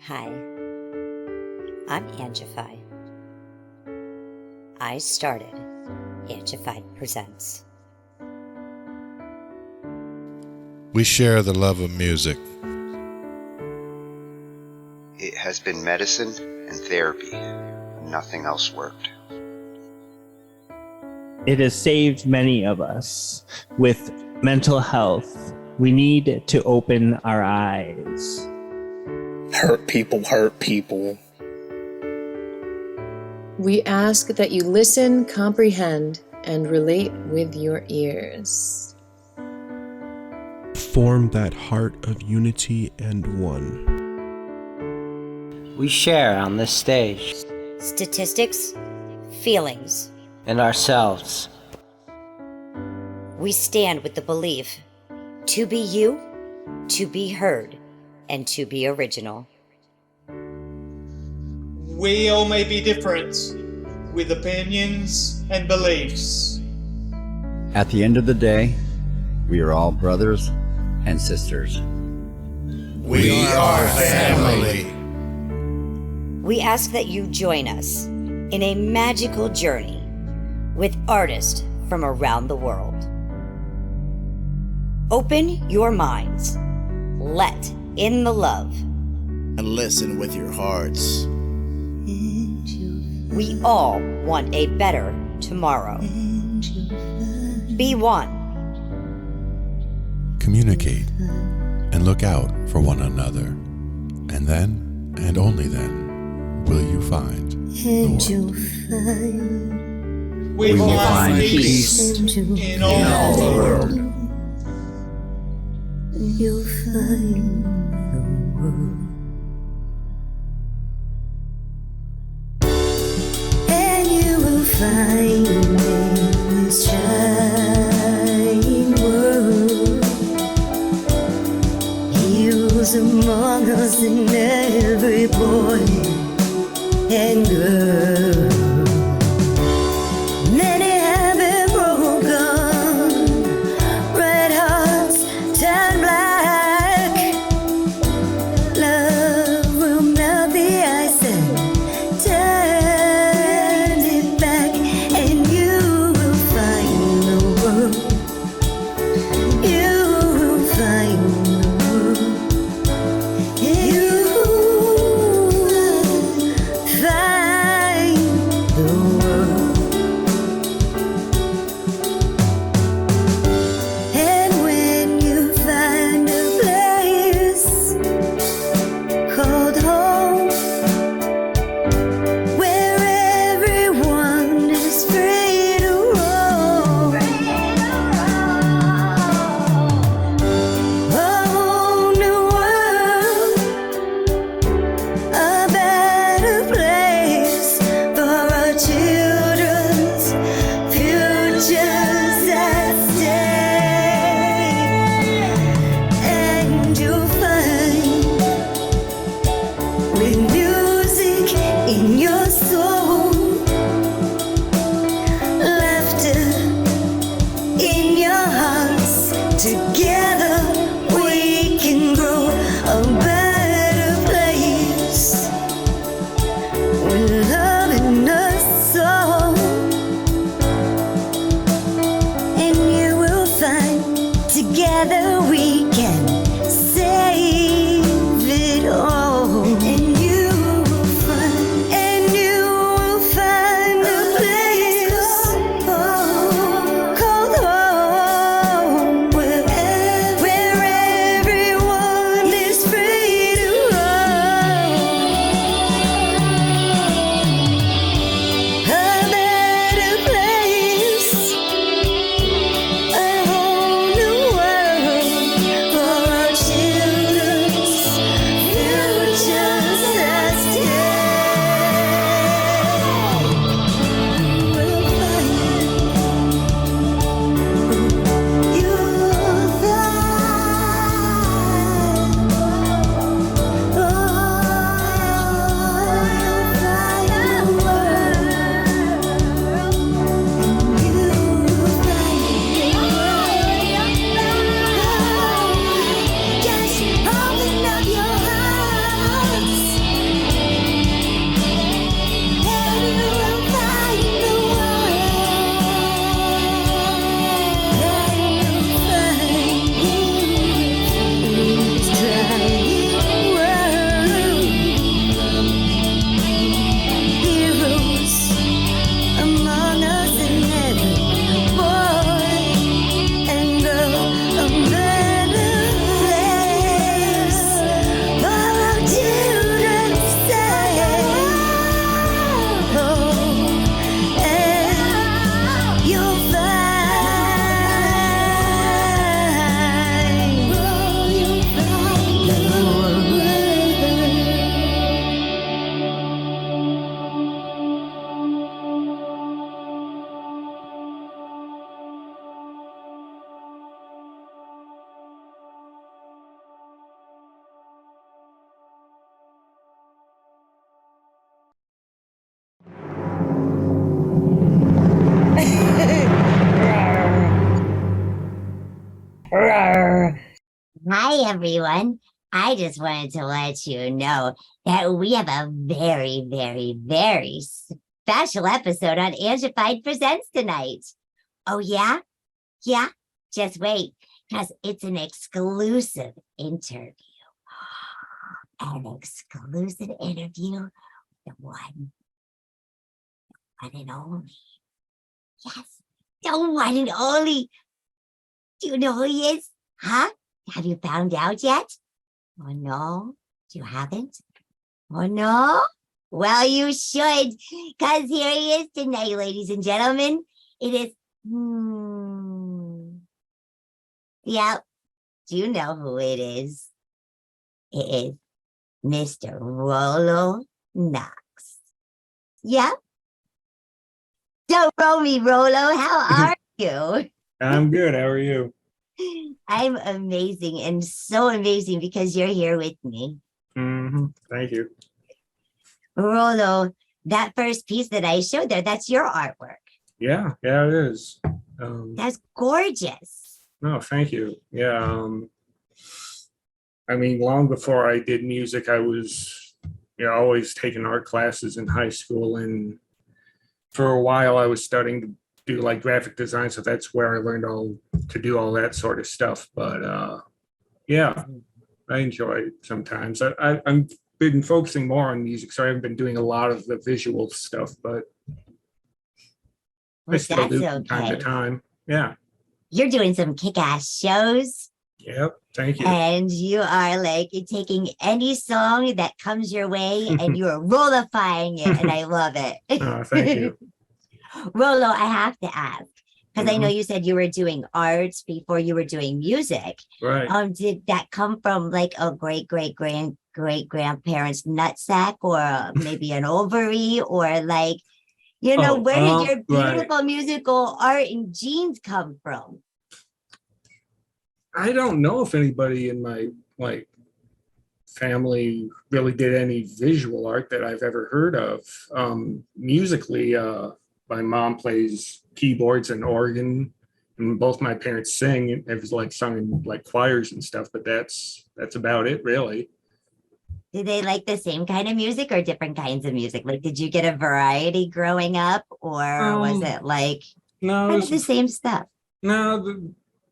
Hi, I'm Angify. I started Angified Presents. We share the love of music. It has been medicine and therapy. Nothing else worked. It has saved many of us. With mental health, we need to open our eyes. Hurt people hurt people. We ask that you listen, comprehend, and relate with your ears. Form that heart of unity and one. We share on this stage. Statistics, feelings, And ourselves. we stand with the belief to be you, to be heard, and to be original. We all may be different, with opinions and beliefs. At the end of the day, we are all brothers and sisters. We are family. We ask that you join us in a magical journey with artists from around the world. Open your minds, let in the love, and listen with your hearts. We all want a better tomorrow. Be one. Communicate and look out for one another. And then, and only then, will you find the world. We will find peace in all the world. You'll find the world. And you will find in this shining world. Heroes among us in every boy and girl. Many have been broken, red hearts turn black. Love will melt the ice and turn it back, and you will find the world. You will find the world. You will find the world. And when you find a place called home, where everyone is free to roam, a whole new world, a better place for our children's futures at stake. And you'll find, with music in your soul, laughter in your hearts, together we can grow a better place, with love in us all. And you will find, together we can save it all. And you will find a place called home, where Hi, everyone. I just wanted to let you know that we have a very, very, very special episode on Angified Presents tonight. Oh, yeah? Yeah? Just wait, because it's an exclusive interview. An exclusive interview. The one and only. Yes, the one and only. Do you know who he is? Huh? Have you found out yet? Oh, no? You haven't? Oh, no? Well, you should, because here he is tonight, ladies and gentlemen. It is, yeah, do you know who it is? It is Mr. Rollo Knox. Yeah? Don't roll me, Rollo. How are you? I'm good. How are you? I'm amazing, and so amazing because you're here with me. Thank you. Rollo, that first piece that I showed there, that's your artwork. Yeah, it is. That's gorgeous. No, thank you. Yeah. I mean, long before I did music, I was, always taking art classes in high school. And for a while, I was studying to do like graphic design. So that's where I learned to do all that sort of stuff. But yeah, I enjoy it sometimes. I've been focusing more on music, so I haven't been doing a lot of the visual stuff, but I still do from time to time. Yeah. You're doing some kick-ass shows. Yep. Thank you. And you are like taking any song that comes your way and you are rollifying it. And I love it. Oh, thank you. Rollo, I have to ask, because I know you said you were doing arts before you were doing music. Right. Did that come from like a great-great-grandparents' nutsack, or maybe an ovary, or like, where did your beautiful musical art and genes come from? I don't know if anybody in my family really did any visual art that I've ever heard of. Musically, my mom plays keyboards and organ, and both my parents sing. It was like sung in like choirs and stuff, but that's about it, really. Did they like the same kind of music or different kinds of music? Like, did you get a variety growing up, or was it like no, the same stuff? No,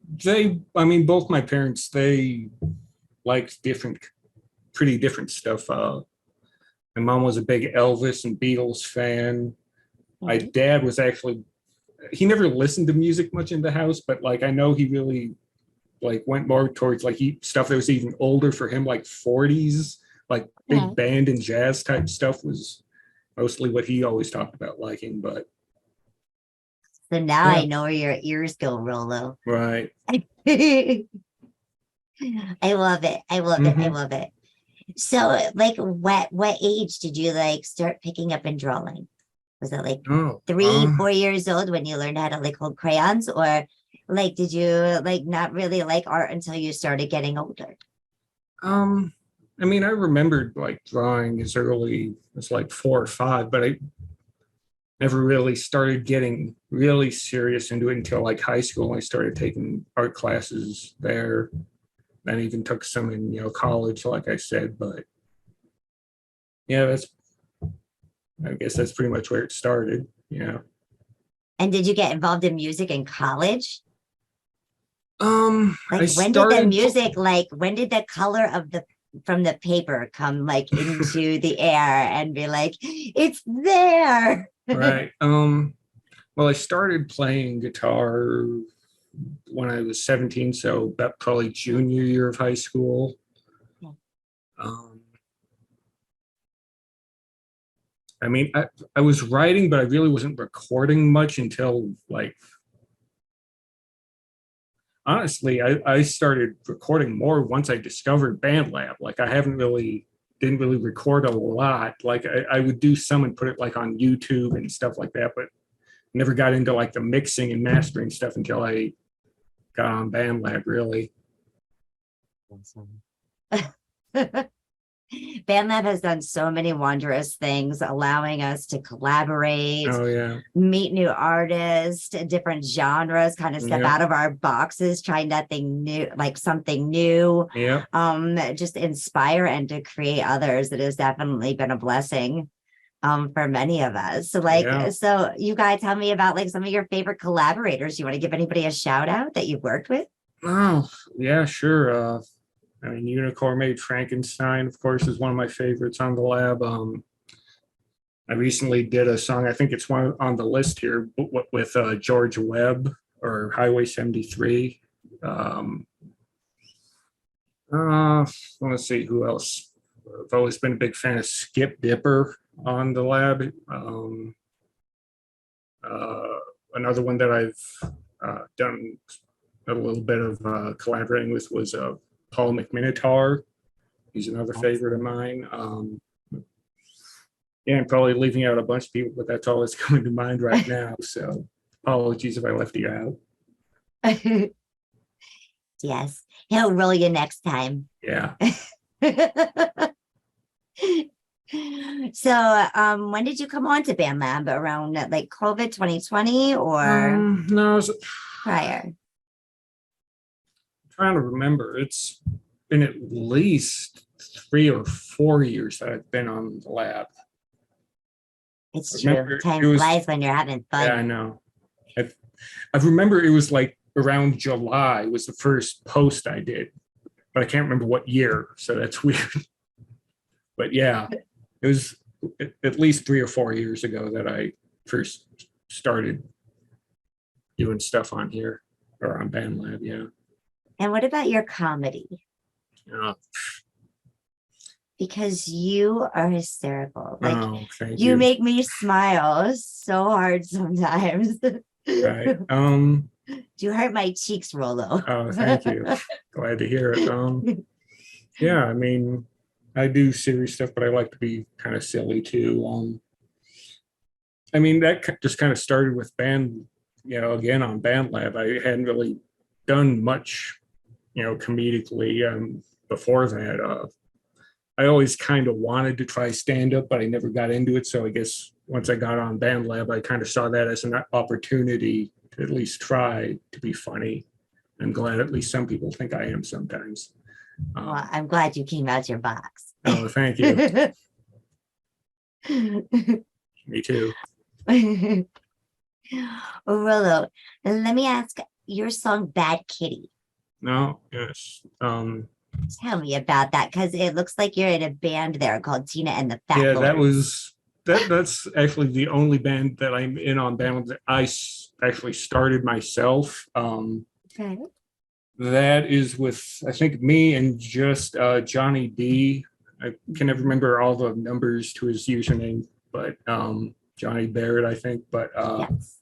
both my parents, they liked pretty different stuff. My mom was a big Elvis and Beatles fan. My dad was he never listened to music much in the house, but like I know he really went more towards stuff that was even older for him, like 40s, like big band and jazz type stuff was mostly what he always talked about liking. But so now I know where your ears go, Rollo. Right. I love it. I love it. I love it. So like what age did you start picking up and drawing? Was it like 3-4 years old when you learned how to hold crayons, or did you not really like art until you started getting older? I remembered drawing as early as 4 or 5, but I never really started getting really serious into it until high school. I started taking art classes there. Then even took some in college, like I said. But yeah, I guess that's pretty much where it started. Yeah. And did you get involved in music in college? When did the music when did the color from the paper come into the air and be it's there? Right. Well, I started playing guitar when I was 17, so about probably junior year of high school. Yeah. I was writing, but I really wasn't recording much until honestly, I started recording more once I discovered BandLab. I didn't really record a lot. I would do some and put it on YouTube and stuff like that, but never got into the mixing and mastering stuff until I got on BandLab, really. BandLab has done so many wondrous things, allowing us to collaborate, Oh yeah. meet new artists, different genres, kind of step Yeah. out of our boxes, try nothing new, like something new. Yeah. Just inspire and to create others. It has definitely been a blessing for many of us. So so you guys tell me about like some of your favorite collaborators. You want to give anybody a shout out that you've worked with? Oh, yeah, sure. I mean, Unicorn Made Frankenstein, of course, is one of my favorites on the lab. I recently did a song, I think it's one on the list here, with George Webb or Highway 73. Let's see who else. I've always been a big fan of Skip Dipper on the lab. Another one that I've done a little bit of collaborating with was Paul McMinotaur. He's another favorite of mine. Yeah, I'm probably leaving out a bunch of people, but that's all that's coming to mind right now. So apologies if I left you out. Yes, he'll roll you next time. Yeah. So when did you come on to BandLab? Around like COVID 2020 or no, it was prior? Trying to remember. It's been at least 3 or 4 years that I've been on the lab. It's true. Time flies when you're having fun. Yeah, I know. I remember it was like around July was the first post I did, but I can't remember what year, so that's weird. But yeah, it was at least 3 or 4 years ago that I first started doing stuff on here or on BandLab. Yeah. And what about your comedy? Because you are hysterical. Like thank you make me smile so hard sometimes. Right. You hurt my cheeks, Rollo. Oh, thank you. Glad to hear it. Yeah, I mean, I do serious stuff, but I like to be kind of silly too. I mean, that just kind of started with again on BandLab. I hadn't really done much, comedically before that. I always kind of wanted to try stand-up, but I never got into it. So I guess once I got on BandLab, I kind of saw that as an opportunity to at least try to be funny. I'm glad at least some people think I am sometimes. Well, I'm glad you came out your box. Oh, thank you. Me too. Rollo, let me ask your song Bad Kitty. No, yes. Tell me about that, because it looks like you're in a band there called Tina and the Fat Lords. That's actually the only band that I'm in on BandLab that I actually started myself. Okay. That is with, I think, me and just Johnny B. I can never remember all the numbers to his username, but Johnny Barrett, I think. But yes.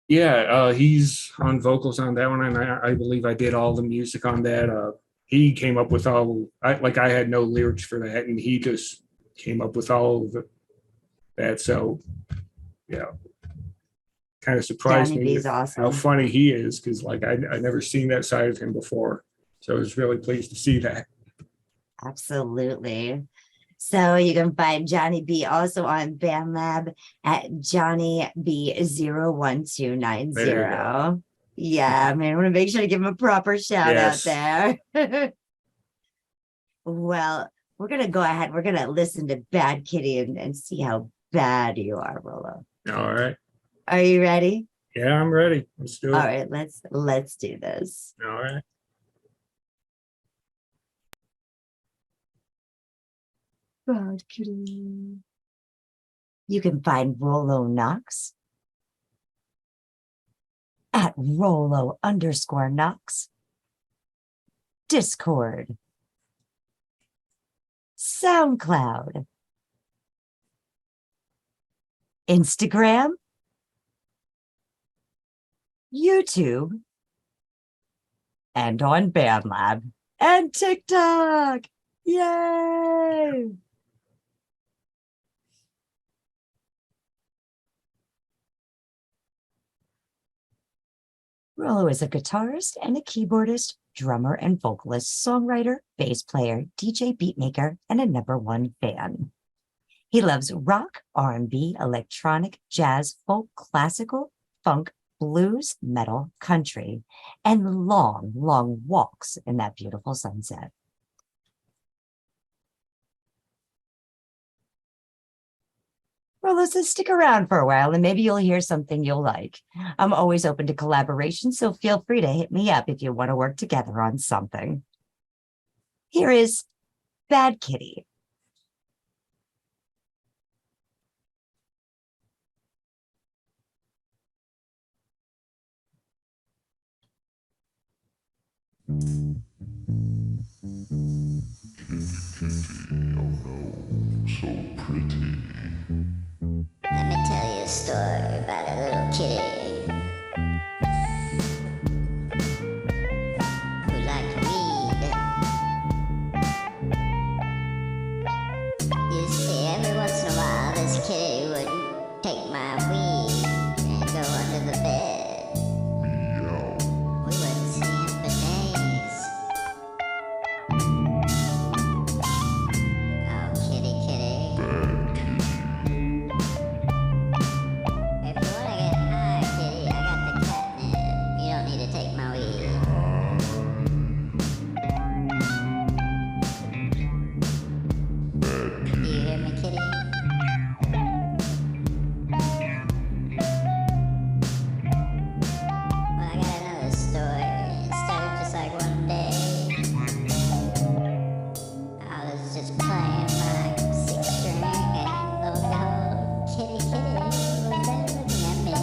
Yeah, he's on vocals on that one, and I believe I did all the music on that. He came up with I had no lyrics for that, and he just came up with all of that. So, yeah, kind of surprised me awesome. how funny he is, because I never seen that side of him before. So I was really pleased to see that. Absolutely. So you can find Johnny B also on BandLab at Johnny B01290. Yeah, man, I want to make sure to give him a proper shout out there. Well, we're going to go ahead. We're going to listen to Bad Kitty and see how bad you are, Rollo. All right. Are you ready? Yeah, I'm ready. Let's do it. All right, let's do this. All right. Bad Kitty. You can find Rollo Knox at Rollo_Knox. Discord. SoundCloud. Instagram. YouTube. And on BandLab and TikTok. Yay! Rollo is a guitarist and a keyboardist, drummer and vocalist, songwriter, bass player, DJ beatmaker, and a #1 fan. He loves rock, R&B, electronic, jazz, folk, classical, funk, blues, metal, country, and long, long walks in that beautiful sunset. Rollo says, stick around for a while and maybe you'll hear something you'll like. I'm always open to collaboration, so feel free to hit me up if you want to work together on something. Here is Bad Kitty. So pretty. Let me tell you a story about a little kitty who liked to read. You see, every once in a while, this kitty would take my weed and go under the bed. We wouldn't see him for days. Oh, kitty, kitty. If you wanna get high, kitty, I got the catnip. You don't need to take my weed. Do you hear me, kitty? Well, I got another story. It started just like one day. I was just playing my 6-string and lo and behold, kitty, kitty was there looking at me.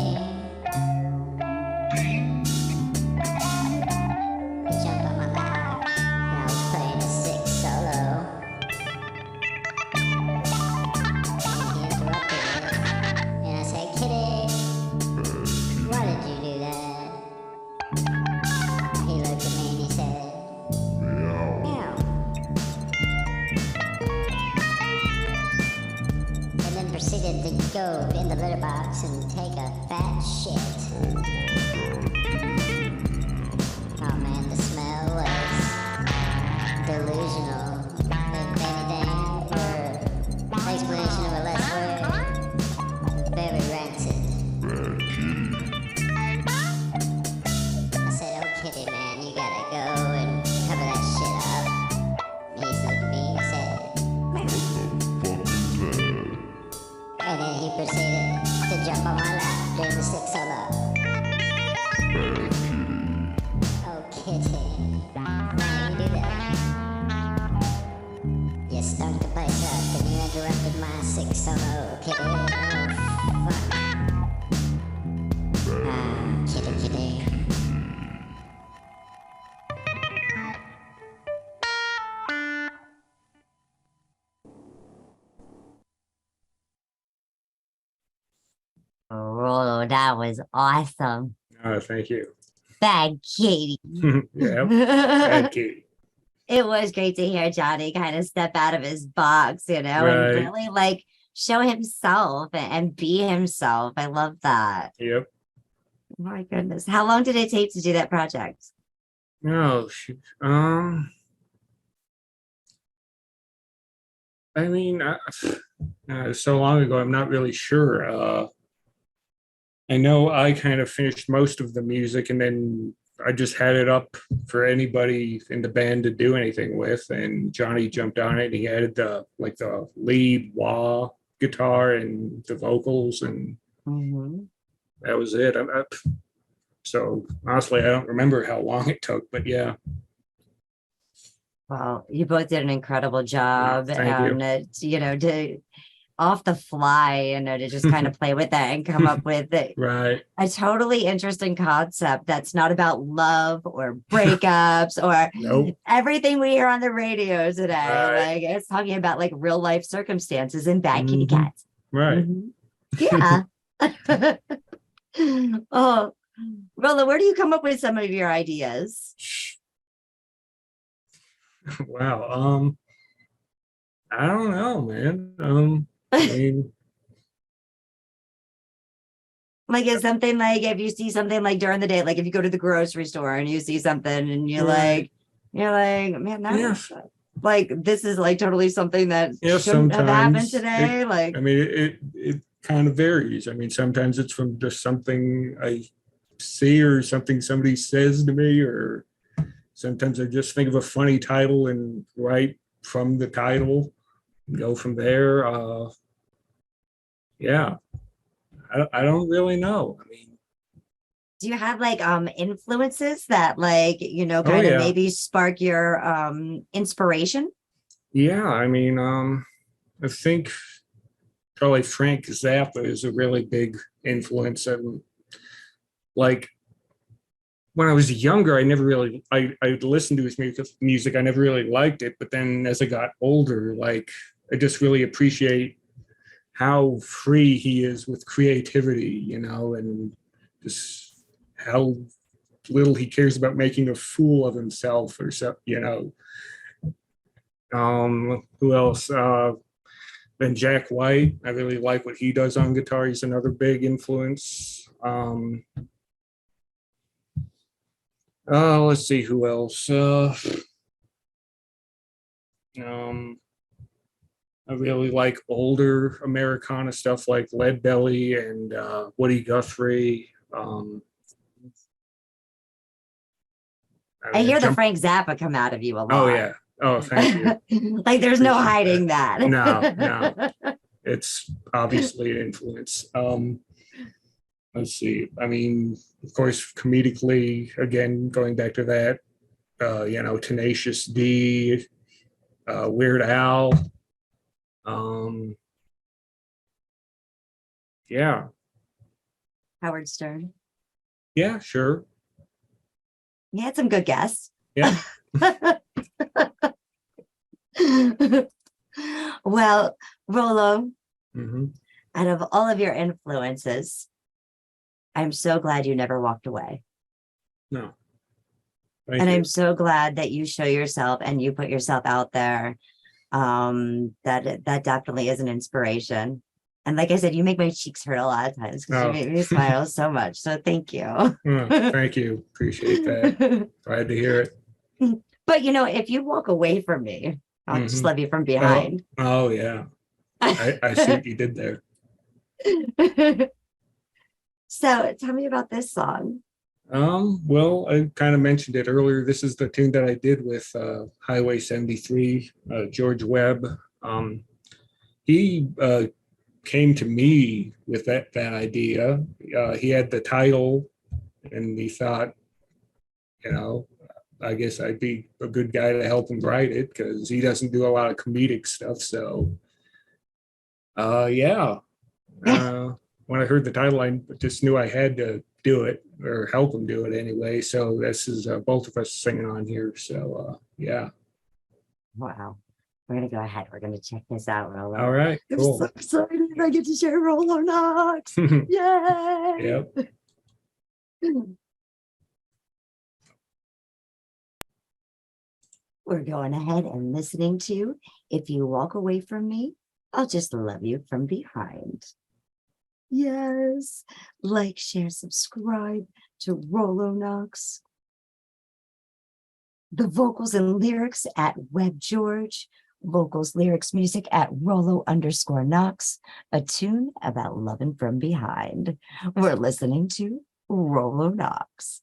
He jumped on my lap and I was playing a 6 solo. And he interrupted me. And I said, kitty, why did you do that? He looked at me and he said, meow. And then proceeded to go in the litter box and take a fat shit. Oh man, the smell was delusional. If anything, for explanation of a less word, very rancid. I said, oh kitty man, you gotta go and cover that shit up. He looked at me and said, and then he proceeded to jump on my lap during the 6 solo. Oh kitty, why you do that? You stunk the place up and you interrupted my 6 solo, kitty. Oh fuck. Ah, kitty, kitty. Oh, Rollo, that was awesome. Oh, thank you. Bad Kitty. Yeah, bad kitty. It was great to hear Johnny kind of step out of his box, and Right. really like show himself and be himself. I love that. Yep. My goodness. How long did it take to do that project? Oh, shoot. I mean, so long ago, I'm not really sure. I know I kind of finished most of the music and then I just had it up for anybody in the band to do anything with. And Johnny jumped on it. He added the lead wah guitar and the vocals, and that was it. So honestly, I don't remember how long it took, but yeah. Well, you both did an incredible job, thank you. and to off the fly, to just kind of play with that and come up with Right. a totally interesting concept that's not about love or breakups or Nope. everything we hear on the radio today. Right. Like it's talking about like real life circumstances and bad kitty cats. Right. Yeah. Oh, Rollo, where do you come up with some of your ideas? Wow. I don't know, man. I mean, Like if something like if you see something like during the day, like if you go to the grocery store and you see something and you're like, man, that like this is like totally something that shouldn't have happened today. It kind of varies. I mean, sometimes it's from just something I see or something somebody says to me, or sometimes I just think of a funny title and write from the title and go from there. I don't really know. I mean, do you have like influences that like, kind of maybe spark your inspiration? Yeah, I mean, I think probably Frank Zappa is a really big influence. And like when I was younger, I listened to his music. I never really liked it. But then as I got older, like I just really appreciate how free he is with creativity, and just how little he cares about making a fool of himself or so, Who else? Then Jack White. I really like what he does on guitar. He's another big influence. Let's see who else. I really like older Americana stuff like Leadbelly and Woody Guthrie. I hear the Frank Zappa come out of you a lot. Oh yeah. Oh, thank you. Like there's no hiding that. No. It's obviously an influence. Let's see. I mean, of course, comedically, again, going back to that, Tenacious D, Weird Al. Yeah. Howard Stern. Yeah, sure. You had some good guests. Yeah. Well, Rollo, Mm-hmm. out of all of your influences, I'm so glad you never walked away. No. I'm so glad that you show yourself and you put yourself out there. That definitely is an inspiration. And like I said, you make my cheeks hurt a lot of times because you make me smile so much. So thank you. Thank you. Appreciate that. Glad to hear it. But if you walk away from me, I'll just love you from behind. Oh yeah. I see what you did there. So tell me about this song. Well, I kind of mentioned it earlier. This is the tune that I did with Highway 73, George Webb. He came to me with that idea. He had the title and he thought, I guess I'd be a good guy to help him write it because he doesn't do a lot of comedic stuff. So, when I heard the title, I just knew I had to do it or help him do it anyway. So this is both of us singing on here. So, yeah. Wow. We're going to go ahead. We're going to check this out, Rollo. All right. Cool. I'm so excited. I get to share Rollo Knox. Yay. Yep. We're going ahead and listening to If You Walk Away From Me, I'll Just Love You From Behind. Yes. Like, share, subscribe to Rollo Knox. The vocals and lyrics at Web George. Vocals, lyrics, music at Rollo_Knox. A tune about loving from behind. We're listening to Rollo Knox.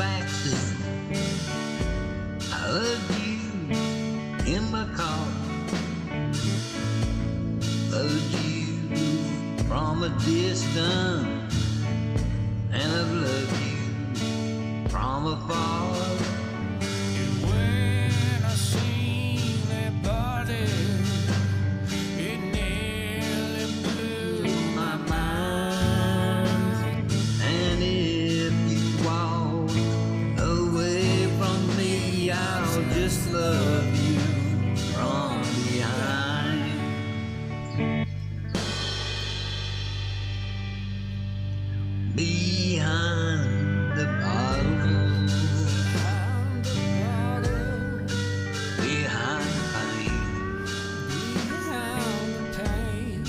backseat. I loved you in my car. Loved you from a distance, and I've loved you from afar. And when I seen that body, it nearly blew my mind. And if you walk away from me, I'll just love you from behind. Behind the bottle, behind the pain,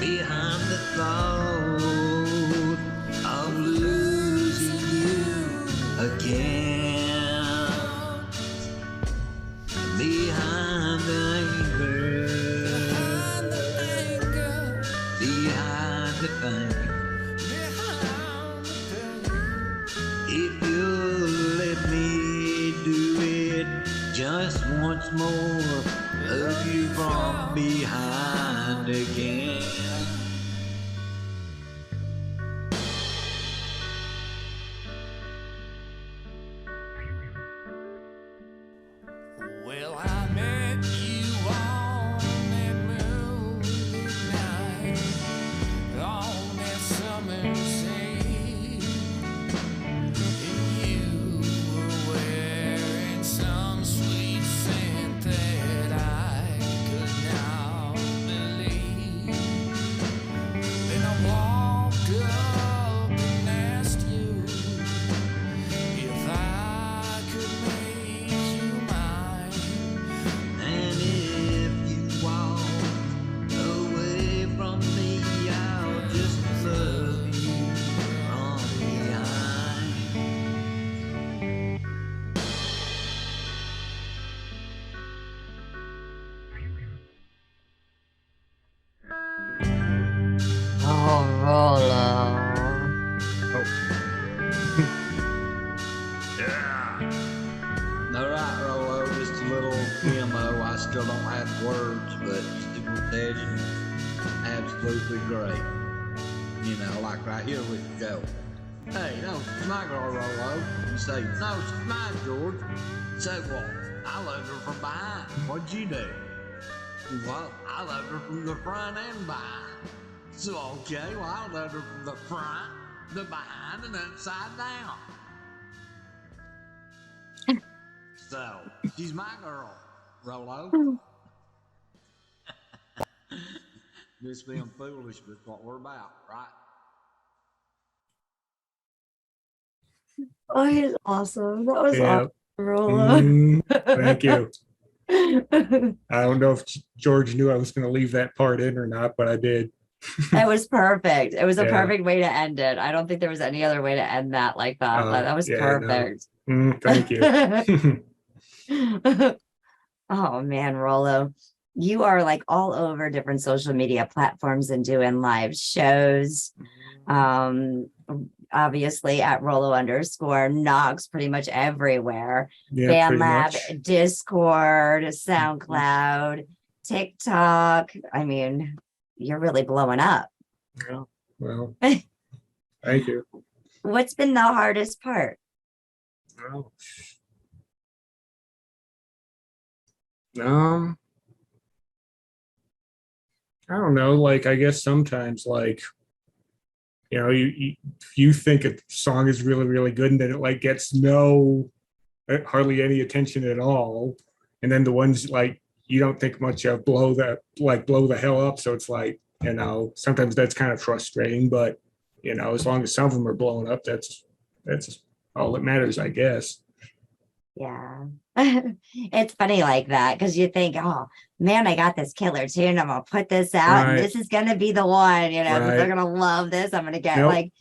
behind the thought of losing you again, behind the anger, behind the pain. If you let me do it just once more, love you from behind again. Well, I met you on that moonlit night, on that summer's eve. You were wearing some sweet scent that I could not believe. Then I walked up and asked you if I could make you mine. And if you walk away from me, I'll just love you from behind. Oh, Rollo. Yeah. All right, Rollo, just a little demo. I still don't have words, but stimulation, absolutely great. You know, like right here we go. Hey, no, she's my girl, Rollo. You say, no, she's mine, George. Say what? I loved her from behind. What'd you do? Well, I loved her from the front and behind. So, okay, well, I loved her from the front, the behind, and upside down. So, she's my girl, Rollo. Just being foolish, but what we're about, right? Oh, he's awesome. That was Yeah. awesome, Rollo. Thank you. I don't know if George knew I was going to leave that part in or not, but I did. It was perfect. It was a Yeah. perfect way to end it. I don't think there was any other way to end that like that. That was Yeah, perfect. no. Thank you. Oh man, Rollo, you are like all over different social media platforms and doing live shows. Obviously at Rollo_Knox, pretty much everywhere. Yeah, pretty BandLab, much. Discord, SoundCloud, TikTok. I mean, you're really blowing up. Yeah, well, thank you. What's been the hardest part? Oh. I don't know. Like, I guess sometimes, like, you know, you think a song is really, really good, and then it like gets hardly any attention at all, and then the ones like you don't think much of blow the hell up. So it's like, you know, sometimes that's kind of frustrating, but you know, as long as some of them are blowing up, that's all that matters, I guess. Yeah. It's funny like that because you think, oh man, I got this killer tune. I'm gonna put this out and this is gonna be the one, you know, they're gonna love this. I'm gonna get like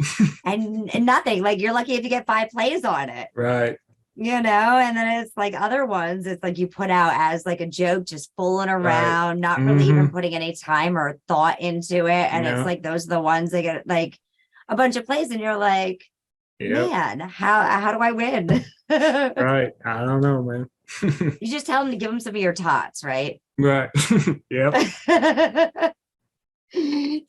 and nothing. Like you're lucky if you get 5 plays on it. Right. You know, and then it's like other ones, it's like you put out as like a joke, just fooling around, not really even putting any time or thought into it. And it's like those are the ones that get like a bunch of plays, and you're like, Yep. Man, how do I win? Right. I don't know, man. You just tell them to give them some of your tots, right? Right. Yep.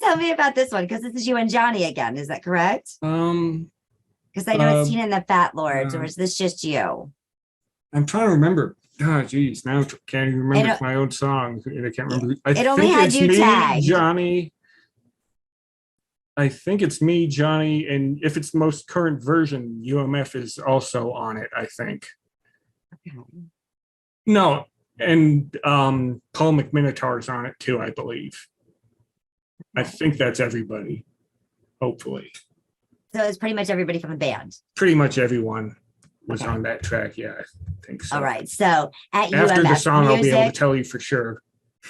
Tell me about this one, because this is you and Johnny again. Is that correct? Because I know it's seen in the Fat Lords, or is this just you? I'm trying to remember. Oh, geez, now I can't even remember my own song. I can't remember. It only had you tagged. Johnny. I think it's me, Johnny, and if it's the most current version, UMF is also on it, I think. Okay. No, and Paul McMinotar's on it too, I believe. I think that's everybody, hopefully. So it's pretty much everybody from the band. Pretty much everyone was on that track, yeah, I think so. All right, so at After UMF the song, Music, I'll be able to tell you for sure.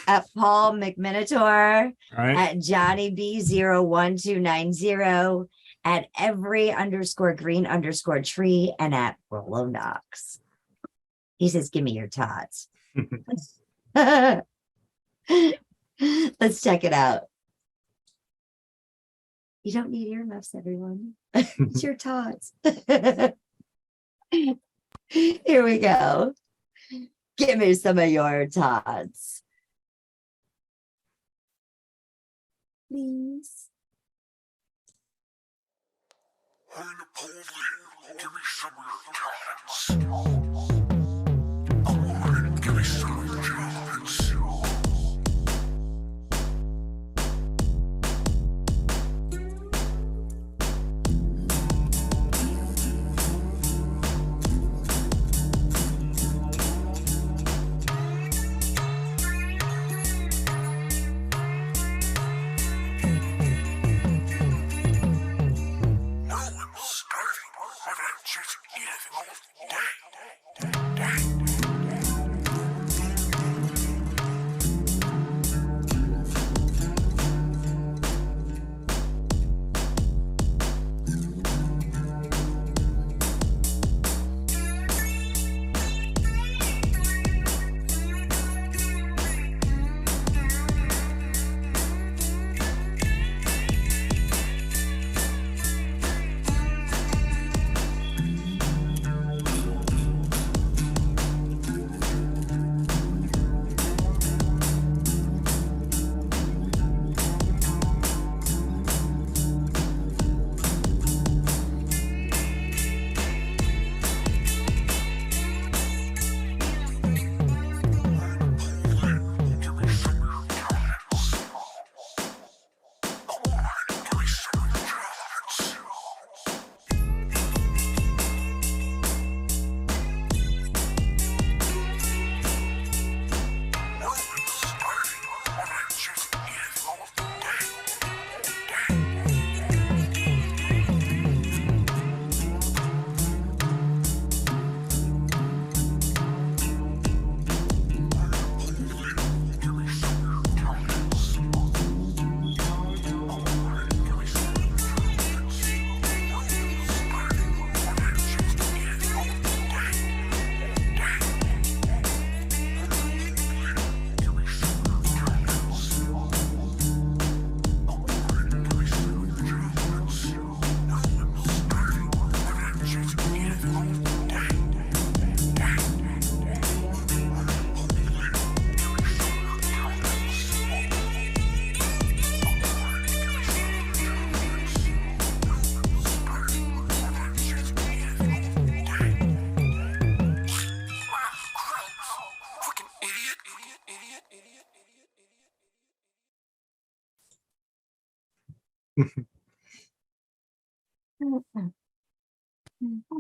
at Paul McMinotar, Right. at Johnny B01290, at every_green_tree, and at Rollo Knox. He says, give me your tots. Let's check it out. You don't need earmuffs, everyone. It's your tots. Here we go. Give me some of your tots. Please. Give me some of your tots. Come on, give me some of your tots.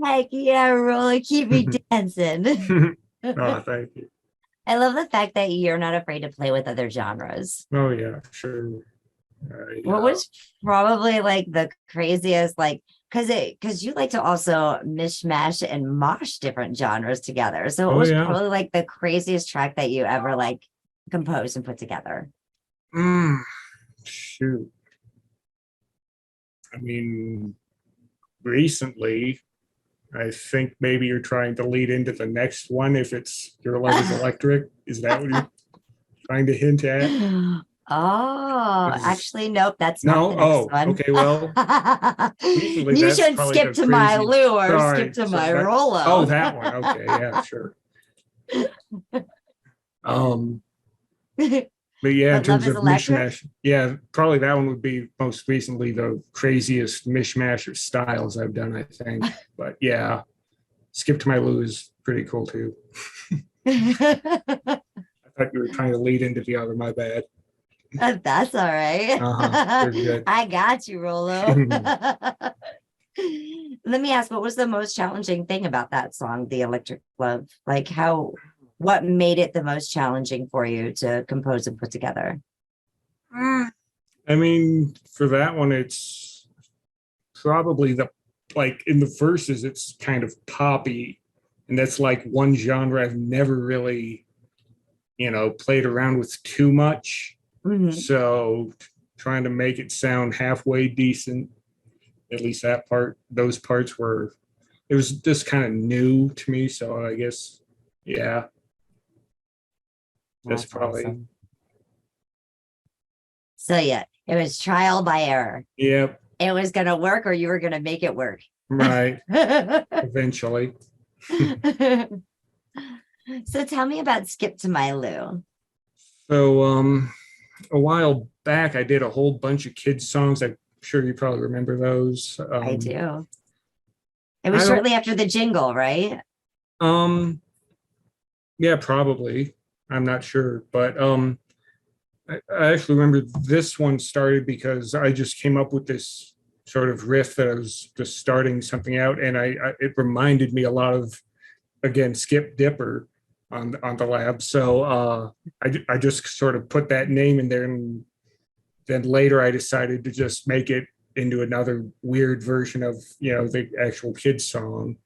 Heck yeah, Rollo, keep me dancing. Oh, thank you. I love the fact that you're not afraid to play with other genres. Oh, yeah, sure. What was probably like the craziest, like, because you like to also mishmash and mosh different genres together. So it was probably like the craziest track that you ever like composed and put together. Shoot. I mean, recently, I think maybe you're trying to lead into the next one if it's Your Love is Electric. Is that what you're trying to hint at? Oh, Is- actually, nope, that's No? not the next Oh, one. okay, well, usually You that's should probably skip the to my crazy- Lou or Sorry, skip to so my that- Rollo. Oh, that one. Okay, yeah, sure. But yeah, in But Love terms is of Electric? mishmash, yeah, probably that one would be most recently the craziest mishmash of styles I've done, I think. But yeah, Skip to My Lou is pretty cool too. I thought you were trying to lead into the other, my bad. That's all right. You're good. I got you, Rollo. Let me ask, what was the most challenging thing about that song, The Electric Love? Like what made it the most challenging for you to compose and put together? I mean, for that one, it's probably like in the verses, it's kind of poppy. And that's like one genre I've never really, played around with too much. Mhm. So trying to make it sound halfway decent, at least those parts it was just kind of new to me. So I guess, yeah. That's probably, awesome. So yeah, it was trial by error. Yep. It was going to work or you were going to make it work. Right. Eventually. So tell me about Skip to My Lou. So a while back, I did a whole bunch of kids songs. I'm sure you probably remember those. I do. It was shortly after the jingle, right? Yeah, probably. I'm not sure, but I actually remember this one started because I just came up with this sort of riff that I was just starting something out, and it reminded me a lot of, again, Skip Dipper on the lab. So I just sort of put that name in there, and then later I decided to just make it into another weird version of the actual kids song.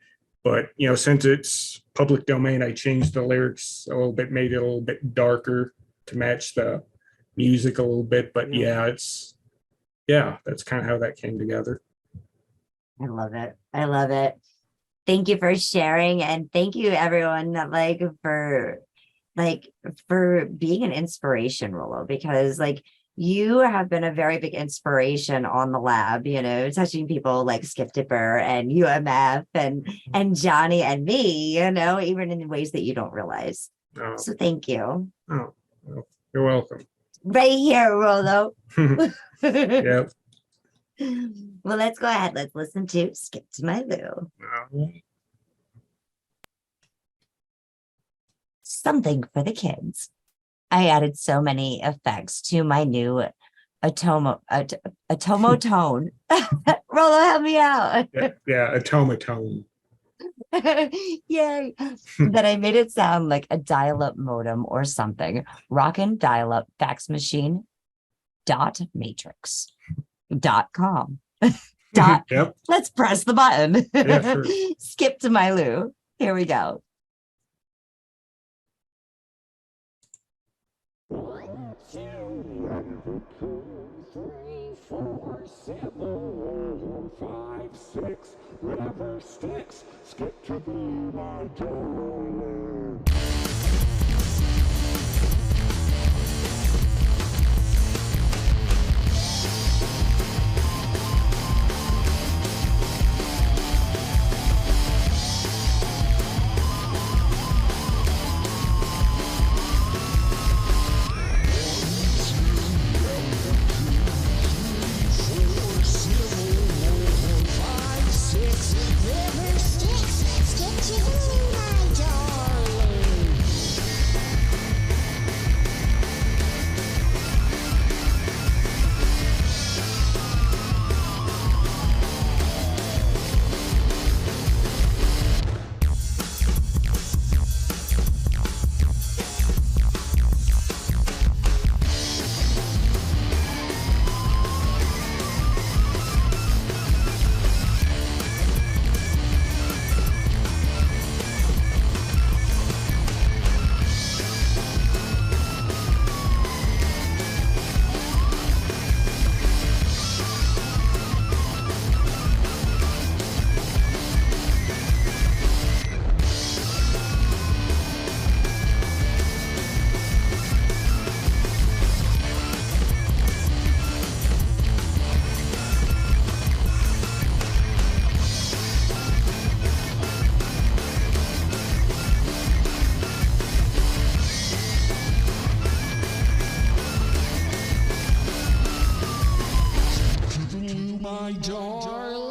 But since it's public domain, I changed the lyrics a little bit, made it a little bit darker to match the music a little bit. But that's kind of how that came together. I love it. I love it. Thank you for sharing, and thank you everyone for being an inspiration, Rollo, because you have been a very big inspiration on the lab, touching people like Skip Dipper and UMF and Johnny and me, even in ways that you don't realize. Oh. So thank you. Oh, well, you're welcome. Right here, Rollo. Yep. Well, let's go ahead. Let's listen to Skip to My Lou. Something for the kids. I added so many effects to my new Atomo tone. Rollo, help me out. Yeah, Atomatone. Yay. That I made it sound like a dial-up modem or something. Rockin' dial-up fax machine .matrix.com. Yep. Let's press the button. Yeah, sure. Skip to My Lou. Here we go. Skip to my darling. Skip to my darling. my darling.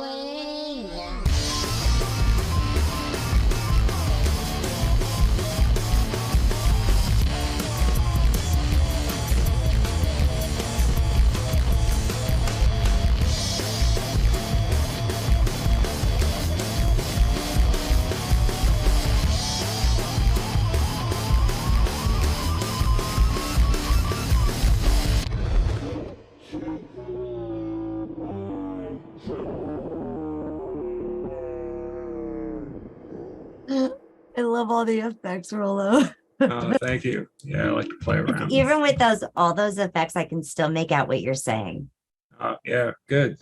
I love all the effects, Rollo. Oh, thank you. Yeah, I like to play around. Even with all those effects, I can still make out what you're saying. Yeah, good.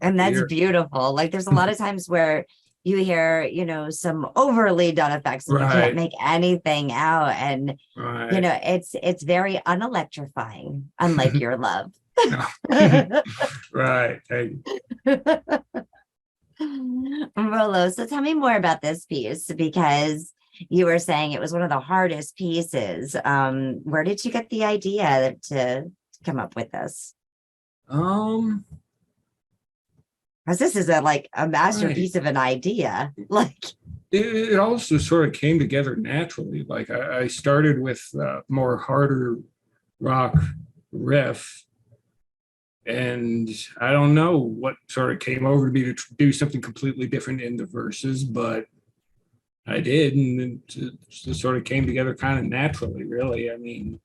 And that's Here. beautiful. Like there's a lot of times where you hear, you know, some overly done effects and you Right. can't make anything out. And Right. you know, it's very unelectrifying, unlike your love. Right. Hey. Rollo, so tell me more about this piece, because you were saying it was one of the hardest pieces. Where did you get the idea to come up with this? Because this is a masterpiece of an idea. Like It also sort of came together naturally. Like I started with more harder rock riff, and I don't know what sort of came over to me to do something completely different in the verses, but I did, and it sort of came together kind of naturally, really. I mean,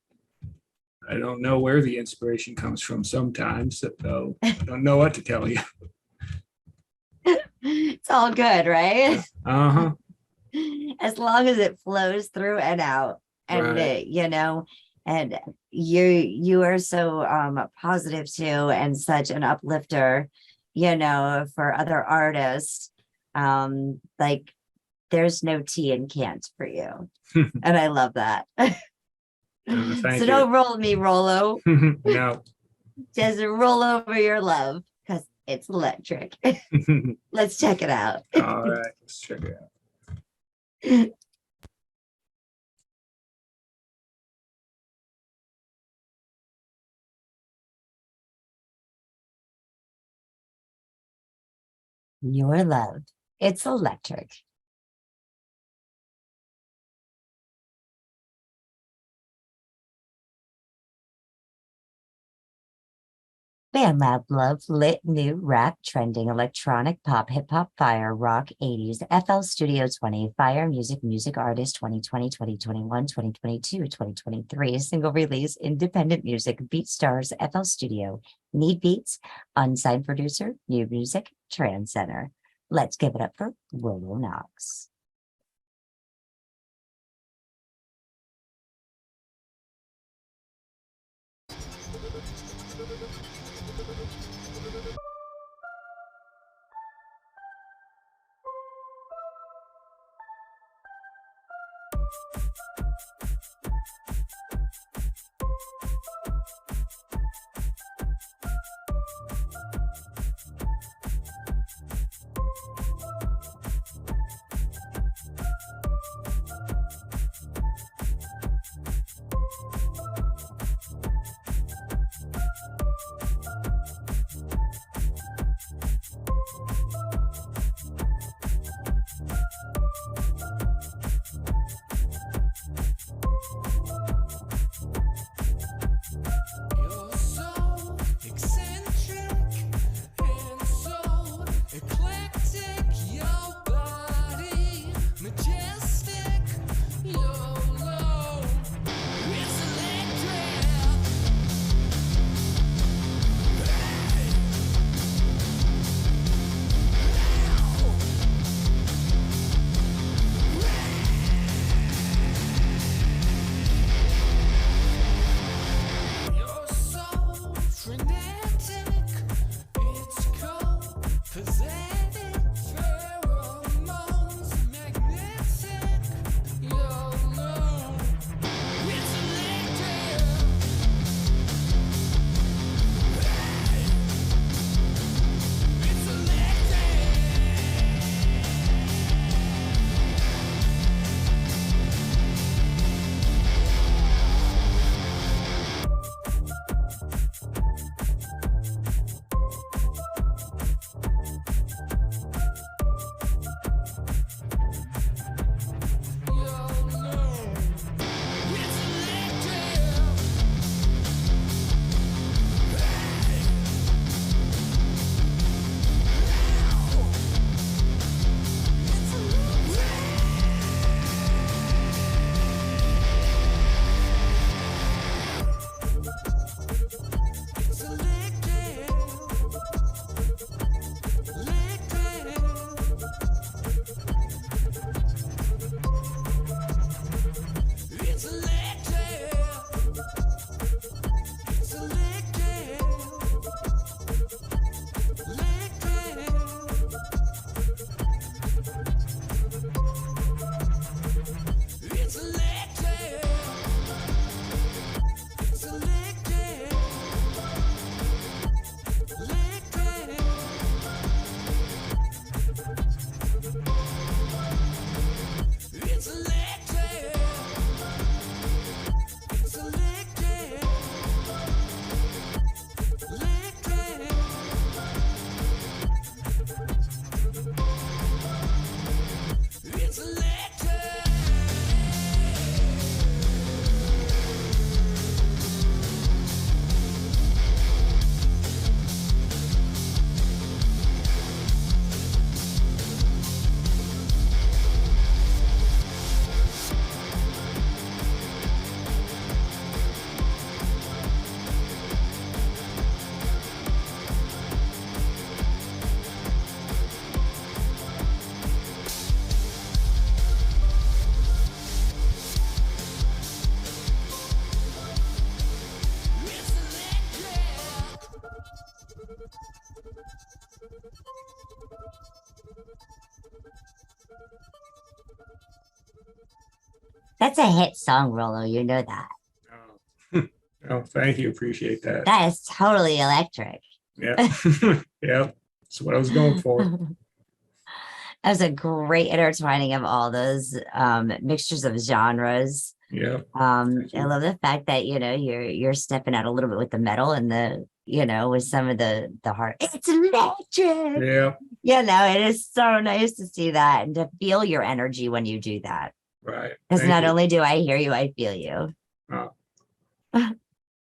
I don't know where the inspiration comes from sometimes, so I don't know what to tell you. it's all good, right? Uh-huh. As long as it flows through and out, and Right. you know, and you are so positive too, and such an uplifter, you know, for other artists. Like there's no tea in cans for you, and I love that. Thank So you. don't roll me, Rollo. No. Just roll over your love, because it's electric. Let's check it out. All right, let's check it out. Your love. It's electric. BandLab Love lit new rap trending electronic pop hip hop fire rock 80s FL Studio 20 fire music artist 2020 2021 2022 2023 single release independent music BeatStars FL Studio Need Beats unsigned producer New Music Trend Center. Let's give it up for Rollo Knox. That's a hit song, Rollo. You know that. Oh, thank you. Appreciate that. That is totally electric. Yeah. Yeah. That's what I was going for. That was a great intertwining of all those mixtures of genres. Yeah. I love the fact that, you know, you're stepping out a little bit with the metal and the, you know, with some of the heart. It's electric. Yeah. You know, it is so nice to see that and to feel your energy when you do that. Right. Because not only do I hear you, I feel you. Oh.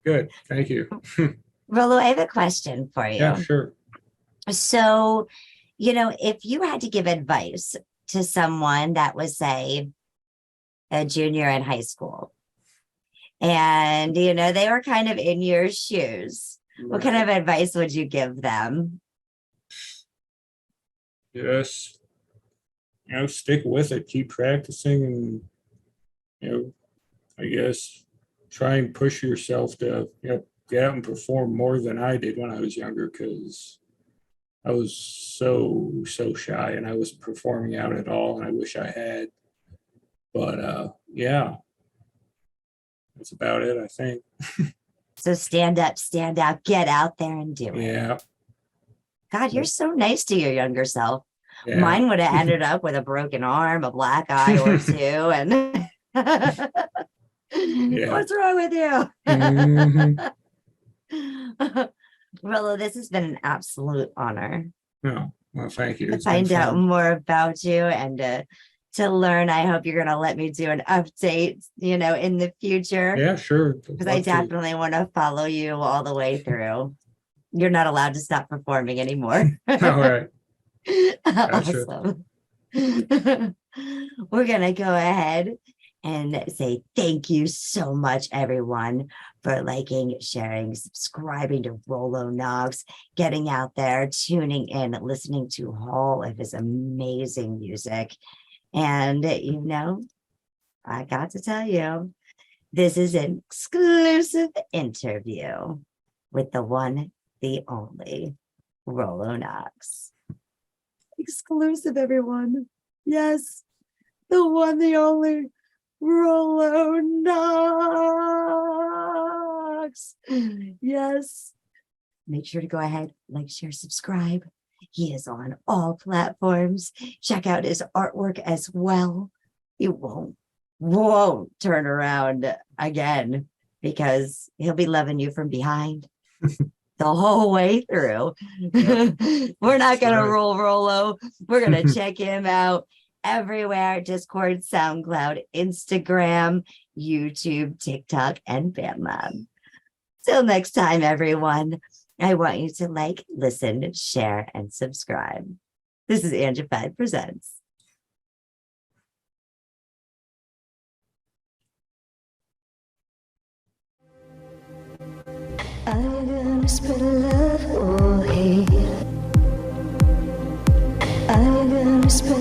Good. Thank you. Rollo, I have a question for you. Yeah, sure. So, you know, if you had to give advice to someone that was, say, a junior in high school, and, you know, they were kind of in your shoes, what kind of advice would you give them? Just, you know, stick with it, keep practicing, and, you know, I guess try and push yourself to, you know, get out and perform more than I did when I was younger, because I was so shy and I wasn't performing out at all, and I wish I had. But yeah, that's about it, I think. So stand up, stand out, get out there and do it. Yeah. God, you're so nice to your younger self. Yeah. Mine would have ended up with a broken arm, a black eye or two, and what's wrong with you? Rollo, this has been an absolute honor. No, well, thank you. To It's been find out fun. more about you and to learn. I hope you're going to let me do an update, you know, in the future. Yeah, sure. Because I definitely want to follow you all the way through. You're not allowed to stop performing anymore. All right. Awesome. We're going to go ahead and say thank you so much, everyone, for liking, sharing, subscribing to Rollo Knox, getting out there, tuning in, listening to all of his amazing music. And, you know, I got to tell you, this is an exclusive interview with the one, the only, Rollo Knox. Exclusive, everyone. Yes, the one, the only, Rollo Knox. Yes. Make sure to go ahead, like, share, subscribe. He is on all platforms. Check out his artwork as well. You won't turn around again, because he'll be loving you from behind the whole way through. We're not going to roll Rollo. We're going to check him out everywhere: Discord, SoundCloud, Instagram, YouTube, TikTok, and FanLab. Till next time, everyone, I want you to like, listen, share, and subscribe. This is Angified Presents. Are you gonna spread love or hate? Are you gonna spread